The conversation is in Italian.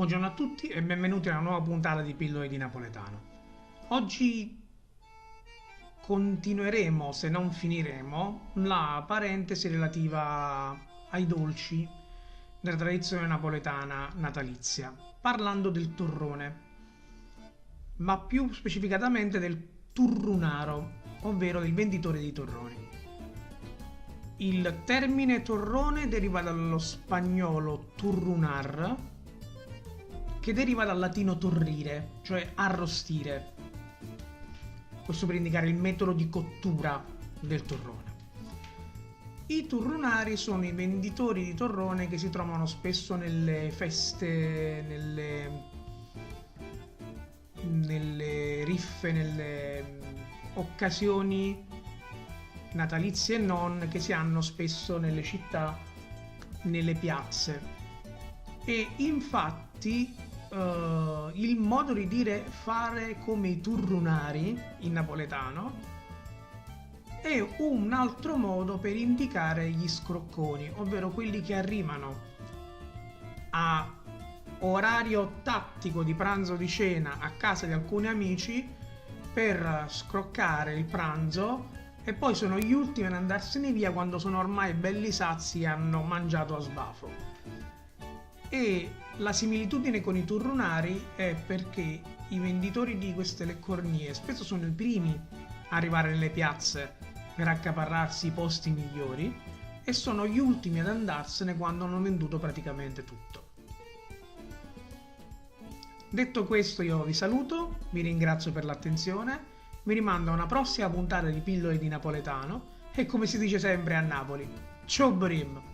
Buongiorno a tutti e benvenuti a una nuova puntata di Pillole di Napoletano. Oggi continueremo, se non finiremo, la parentesi relativa ai dolci della tradizione napoletana natalizia, parlando del turrone, ma più specificatamente del turrunaro, ovvero del venditore di torroni. Il termine torrone deriva dallo spagnolo turrunar, che deriva dal latino torrire, cioè arrostire. Questo per indicare il metodo di cottura del torrone. I turrunari sono i venditori di torrone che si trovano spesso nelle feste, nelle riffe, nelle occasioni natalizie e non, che si hanno spesso nelle città, nelle piazze. E infatti il modo di dire fare come i turrunari in napoletano è un altro modo per indicare gli scrocconi, ovvero quelli che arrivano a orario tattico di pranzo o di cena a casa di alcuni amici per scroccare il pranzo e poi sono gli ultimi ad andarsene via quando sono ormai belli sazi e hanno mangiato a sbafo. E la similitudine con i turrunari è perché i venditori di queste leccornie spesso sono i primi a arrivare nelle piazze per accaparrarsi i posti migliori e sono gli ultimi ad andarsene quando hanno venduto praticamente tutto. Detto questo, io vi saluto, vi ringrazio per l'attenzione, vi rimando a una prossima puntata di Pillole di Napoletano e, come si dice sempre a Napoli, ciao Brim!